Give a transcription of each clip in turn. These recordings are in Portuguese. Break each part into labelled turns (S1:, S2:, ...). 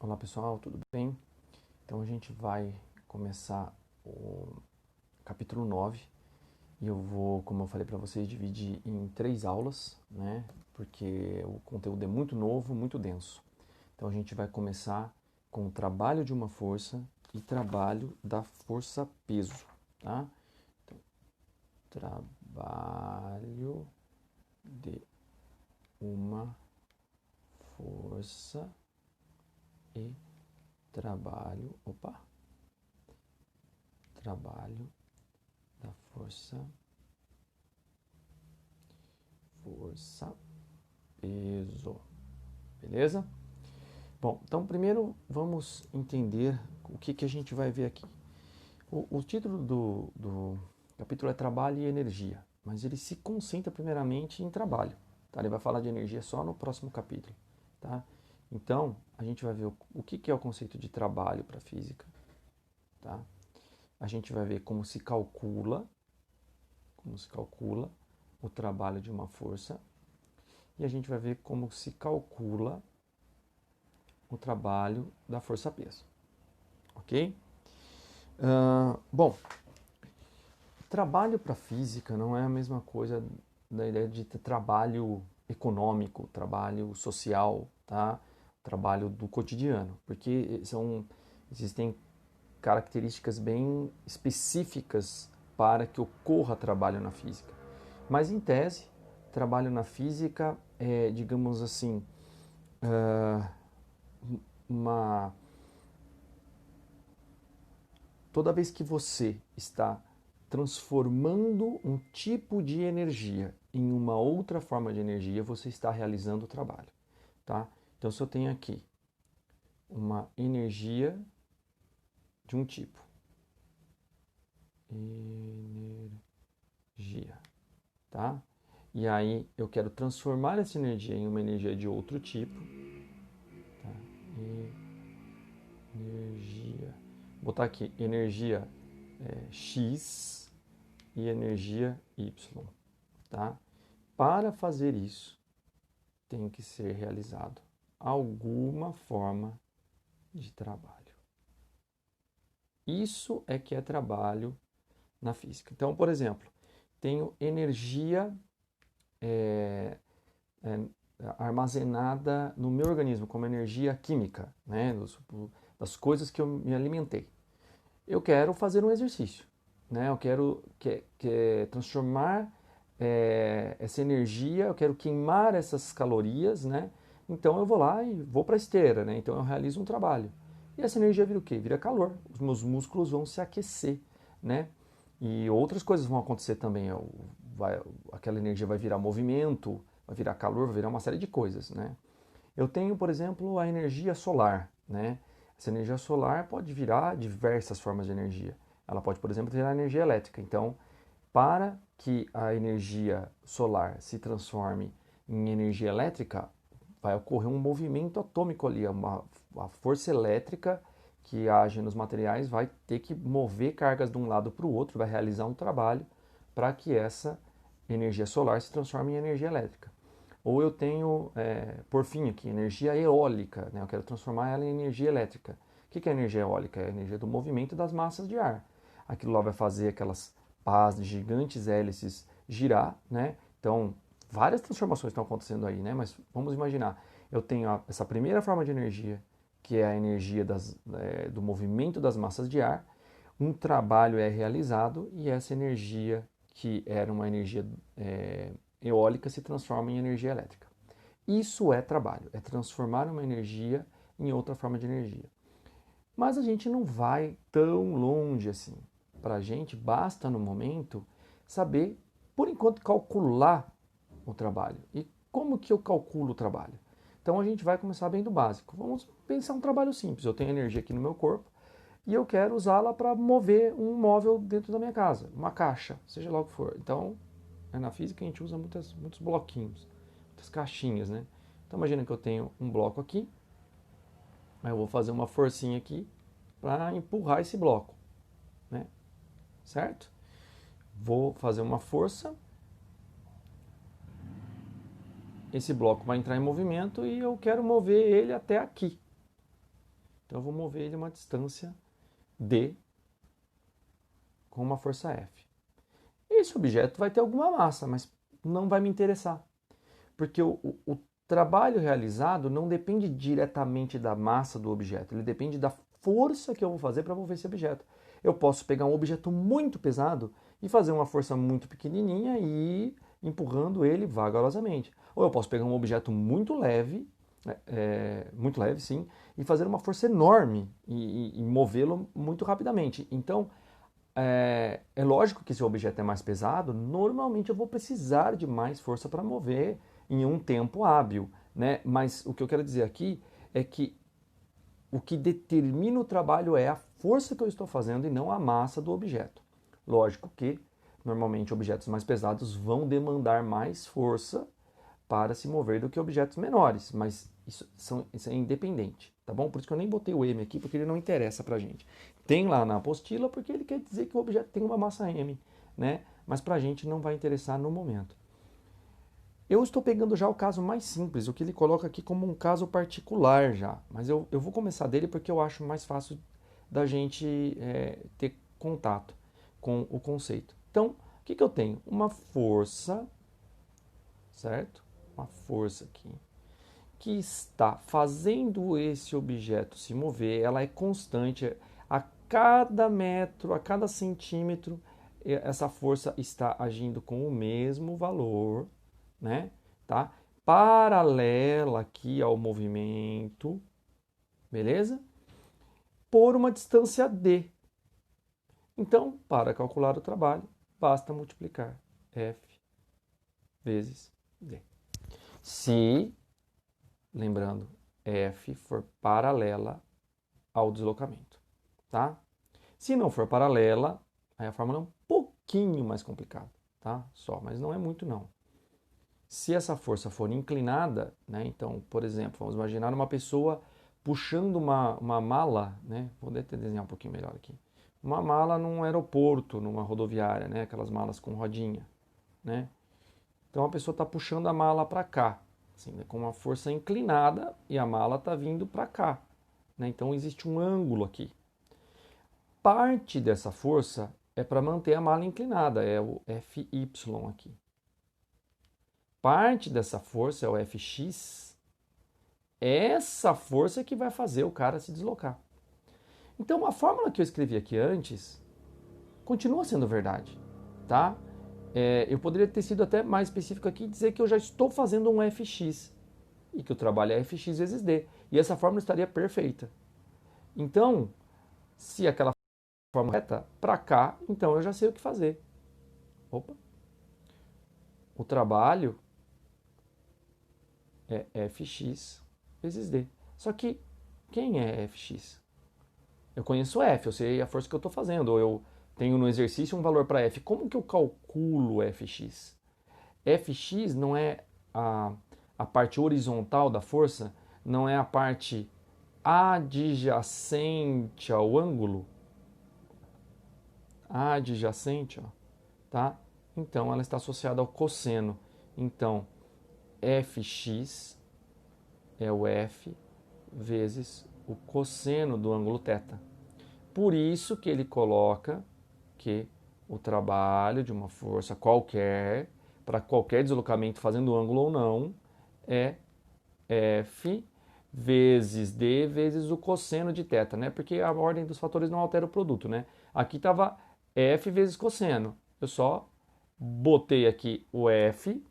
S1: Olá pessoal, tudo bem? Então a gente vai começar o capítulo 9 e eu vou, como eu falei para vocês, dividir em 3 aulas, né? Porque o conteúdo é muito novo, muito denso. Então a gente vai começar com o trabalho de uma força e trabalho da força peso, tá? Então, trabalho de uma força e trabalho da força, peso, beleza? Bom, então primeiro vamos entender o que a gente vai ver aqui. O título do capítulo é Trabalho e Energia, mas ele se concentra primeiramente em trabalho, tá? Ele vai falar de energia só no próximo capítulo, tá? Então, a gente vai ver o que é o conceito de trabalho para a física, tá? A gente vai ver como se calcula o trabalho de uma força e a gente vai ver como se calcula o trabalho da força-peso, ok? Bom, trabalho para física não é a mesma coisa da ideia de ter trabalho econômico, trabalho social, tá? Trabalho do cotidiano, porque existem características bem específicas para que ocorra trabalho na física. Mas em tese, trabalho na física é, digamos assim, uma toda vez que você está transformando um tipo de energia em uma outra forma de energia, você está realizando o trabalho, tá? Então, se eu tenho aqui uma energia de um tipo, energia, tá? E aí eu quero transformar essa energia em uma energia de outro tipo, tá? Energia, vou botar aqui energia X e energia Y, tá? Para fazer isso, tem que ser realizado alguma forma de trabalho. Isso é que é trabalho na física. Então, por exemplo, tenho energia é, é, armazenada no meu organismo como energia química, né, das coisas que eu me alimentei. Eu quero fazer um exercício, né? Eu quero transformar essa energia, eu quero queimar essas calorias, né? Então eu vou lá e vou para a esteira, né? Então eu realizo um trabalho. E essa energia vira o quê? Vira calor. Os meus músculos vão se aquecer, né? E outras coisas vão acontecer também. Aquela energia vai virar movimento, vai virar calor, vai virar uma série de coisas, né? Eu tenho, por exemplo, a energia solar, né? Essa energia solar pode virar diversas formas de energia. Ela pode, por exemplo, virar energia elétrica. Então, para que a energia solar se transforme em energia elétrica, vai ocorrer um movimento atômico ali, a força elétrica que age nos materiais vai ter que mover cargas de um lado para o outro, vai realizar um trabalho para que essa energia solar se transforme em energia elétrica. Ou eu tenho, por fim aqui, energia eólica, né? Eu quero transformar ela em energia elétrica. O que é energia eólica? É a energia do movimento das massas de ar. Aquilo lá vai fazer aquelas pás de gigantes hélices girar, né? Então, várias transformações estão acontecendo aí, né? Mas vamos imaginar, eu tenho essa primeira forma de energia, que é a energia do movimento das massas de ar, um trabalho é realizado e essa energia, que era uma energia eólica, se transforma em energia elétrica. Isso é trabalho, é transformar uma energia em outra forma de energia. Mas a gente não vai tão longe assim. Para a gente basta no momento saber, por enquanto, calcular o trabalho. E como que eu calculo o trabalho? Então a gente vai começar bem do básico. Vamos pensar um trabalho simples. Eu tenho energia aqui no meu corpo e eu quero usá-la para mover um móvel dentro da minha casa, uma caixa, seja lá o que for. Então, na física a gente usa muitos bloquinhos, muitas caixinhas, né? Então imagina que eu tenho um bloco aqui, aí eu vou fazer uma forcinha aqui para empurrar esse bloco, né? Certo? Vou fazer uma força, esse bloco vai entrar em movimento e eu quero mover ele até aqui. Então eu vou mover ele uma distância D com uma força F. Esse objeto vai ter alguma massa, mas não vai me interessar, porque o trabalho realizado não depende diretamente da massa do objeto, ele depende da força que eu vou fazer para mover esse objeto. Eu posso pegar um objeto muito pesado e fazer uma força muito pequenininha e ir empurrando ele vagarosamente. Ou eu posso pegar um objeto muito leve, sim, e fazer uma força enorme e movê-lo muito rapidamente. Então, é lógico que se o objeto é mais pesado, normalmente eu vou precisar de mais força para mover em um tempo hábil, né? Mas o que eu quero dizer aqui é que o que determina o trabalho é a força que eu estou fazendo e não a massa do objeto. Lógico que normalmente objetos mais pesados vão demandar mais força para se mover do que objetos menores, mas isso é independente, tá bom? Por isso que eu nem botei o M aqui, porque ele não interessa pra gente. Tem lá na apostila porque ele quer dizer que o objeto tem uma massa M, né? Mas pra gente não vai interessar no momento. Eu estou pegando já o caso mais simples, o que ele coloca aqui como um caso particular já, mas eu vou começar dele porque eu acho mais fácil da gente ter contato com o conceito. Então, o que eu tenho? Uma força, certo? Uma força aqui, que está fazendo esse objeto se mover, ela é constante. A cada metro, a cada centímetro, essa força está agindo com o mesmo valor, né? Tá? Paralela aqui ao movimento, beleza? Por uma distância d. Então, para calcular o trabalho, basta multiplicar F vezes d. Se, lembrando, F for paralela ao deslocamento, tá? Se não for paralela, aí a fórmula é um pouquinho mais complicada, tá? Só, mas não é muito não. Se essa força for inclinada, né? Então, por exemplo, vamos imaginar uma pessoa puxando uma mala, né? Vou até desenhar um pouquinho melhor aqui. Uma mala num aeroporto, numa rodoviária, né? Aquelas malas com rodinha, né? Então a pessoa está puxando a mala para cá, assim, né? Com uma força inclinada e a mala está vindo para cá, né? Então existe um ângulo aqui. Parte dessa força é para manter a mala inclinada, é o Fy aqui. Parte dessa força é o Fx. Essa força é que vai fazer o cara se deslocar. Então a fórmula que eu escrevi aqui antes continua sendo verdade, tá? Eu poderia ter sido até mais específico aqui e dizer que eu já estou fazendo um Fx e que o trabalho é Fx vezes d. E essa fórmula estaria perfeita. Então, se aquela fórmula é reta para cá, então eu já sei o que fazer. Opa. O trabalho é Fx vezes d. Só que quem é Fx? Eu conheço F, eu sei a força que eu estou fazendo. Ou eu tenho no exercício um valor para F. Como que eu calculo Fx? Fx não é a parte horizontal da força, não é a parte adjacente ao ângulo. Adjacente, ó, tá? Então ela está associada ao cosseno. Então, Fx é o F vezes o cosseno do ângulo θ. Por isso que ele coloca que o trabalho de uma força qualquer, para qualquer deslocamento fazendo ângulo ou não, é F vezes D vezes o cosseno de θ, né? Porque a ordem dos fatores não altera o produto, né? Aqui estava F vezes cosseno. Eu só botei aqui o F,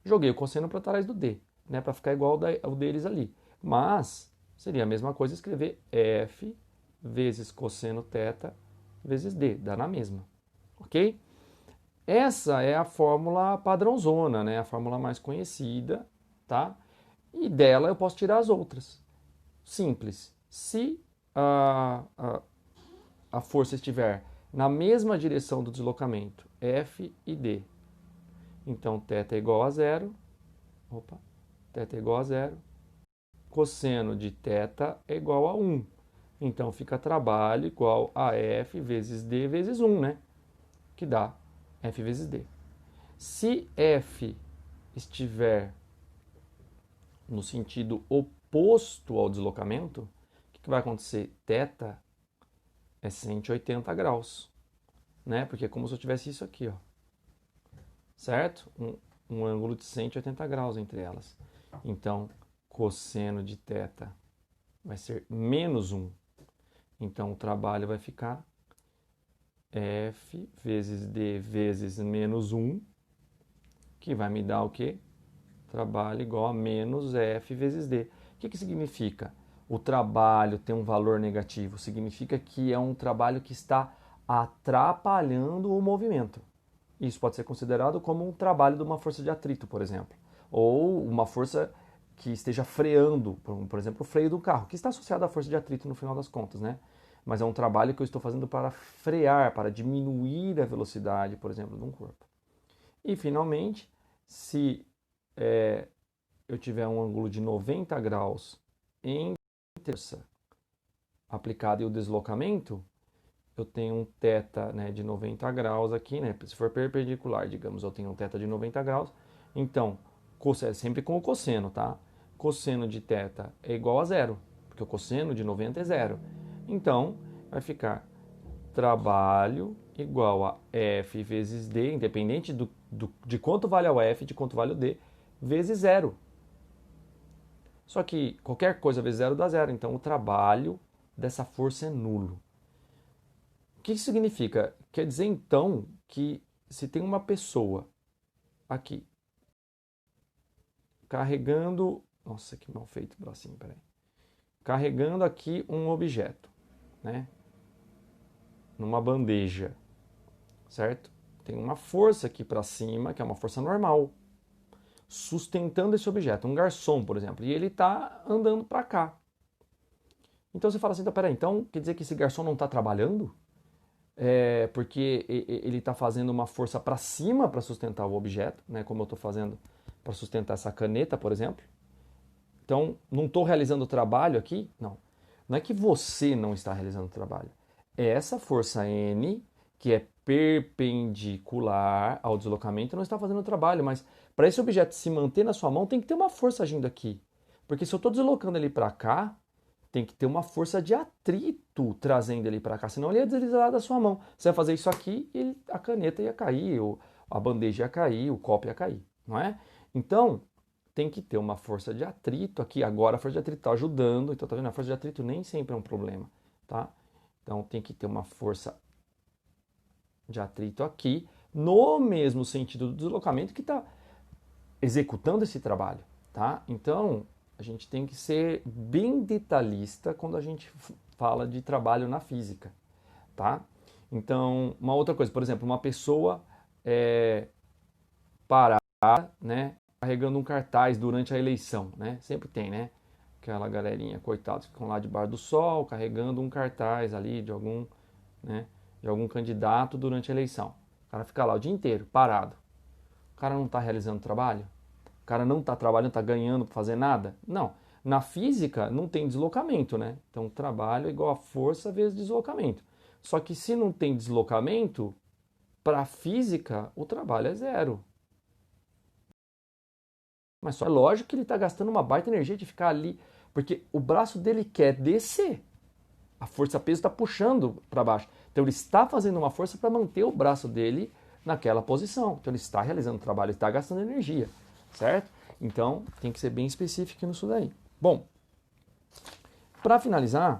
S1: joguei o cosseno para trás do D, né? Para ficar igual ao deles ali. Mas seria a mesma coisa escrever F vezes cosseno θ vezes D, dá na mesma, ok? Essa é a fórmula padrãozona, né? A fórmula mais conhecida, tá? E dela eu posso tirar as outras. Simples. Se a força estiver na mesma direção do deslocamento, F e D, então θ é igual a zero. Opa, θ é igual a zero. Cosseno de θ é igual a 1. Então fica trabalho igual a F vezes D vezes 1, né? Que dá F vezes D. Se F estiver no sentido oposto ao deslocamento, o que vai acontecer? Θ é 180 graus, né? Porque é como se eu tivesse isso aqui, ó. Certo? Um ângulo de 180 graus entre elas. Então, cosseno de θ vai ser menos 1. Então, o trabalho vai ficar F vezes D vezes menos 1, que vai me dar o quê? Trabalho igual a menos F vezes D. O que significa? O trabalho tem um valor negativo. Significa que é um trabalho que está atrapalhando o movimento. Isso pode ser considerado como um trabalho de uma força de atrito, por exemplo. Ou uma força que esteja freando, por exemplo, o freio do carro, que está associado à força de atrito no final das contas, né? Mas é um trabalho que eu estou fazendo para frear, para diminuir a velocidade, por exemplo, de um corpo. E, finalmente, se eu tiver um ângulo de 90 graus em força aplicada e o deslocamento, eu tenho um θ, né, de 90 graus aqui, né? Se for perpendicular, digamos, eu tenho um θ de 90 graus. Então, sempre com o cosseno, tá? Cosseno de θ é igual a zero, porque o cosseno de 90 é zero. Então, vai ficar trabalho igual a F vezes D, independente de quanto vale o F, de quanto vale o D, vezes zero. Só que qualquer coisa vezes zero dá zero, então o trabalho dessa força é nulo. O que isso significa? Quer dizer, então, que se tem uma pessoa aqui carregando... Nossa, que mal feito o bracinho, peraí. Carregando aqui um objeto, né? Numa bandeja, certo? Tem uma força aqui para cima, que é uma força normal, sustentando esse objeto. Um garçom, por exemplo, e ele está andando para cá. Então você fala assim, então, peraí, então quer dizer que esse garçom não está trabalhando? Porque ele está fazendo uma força para cima para sustentar o objeto, né? Como eu estou fazendo para sustentar essa caneta, por exemplo. Então, não estou realizando o trabalho aqui? Não. Não é que você não está realizando o trabalho. É essa força N, que é perpendicular ao deslocamento, não está fazendo o trabalho. Mas para esse objeto se manter na sua mão, tem que ter uma força agindo aqui. Porque se eu estou deslocando ele para cá, tem que ter uma força de atrito trazendo ele para cá, senão ele ia deslizar da sua mão. Você vai fazer isso aqui e a caneta ia cair, a bandeja ia cair, o copo ia cair, não é? Então, tem que ter uma força de atrito aqui. Agora a força de atrito está ajudando, então tá vendo? A força de atrito nem sempre é um problema, tá? Então tem que ter uma força de atrito aqui, no mesmo sentido do deslocamento que está executando esse trabalho, tá? Então, a gente tem que ser bem detalhista quando a gente fala de trabalho na física, tá? Então, uma outra coisa, por exemplo, uma pessoa parada, né, carregando um cartaz durante a eleição, né? Sempre tem, né? Aquela galerinha, coitados, que ficam lá debaixo do sol, carregando um cartaz ali de algum, né, de algum candidato durante a eleição. O cara fica lá o dia inteiro, parado. O cara não está realizando trabalho? O cara não está trabalhando, está ganhando para fazer nada? Não. Na física não tem deslocamento, né? Então trabalho é igual a força vezes deslocamento. Só que se não tem deslocamento, para a física o trabalho é zero. Mas só é lógico que ele está gastando uma baita energia de ficar ali, porque o braço dele quer descer. A força peso está puxando para baixo. Então ele está fazendo uma força para manter o braço dele naquela posição. Então ele está realizando o trabalho, ele está gastando energia, certo? Então tem que ser bem específico nisso daí. Bom, para finalizar,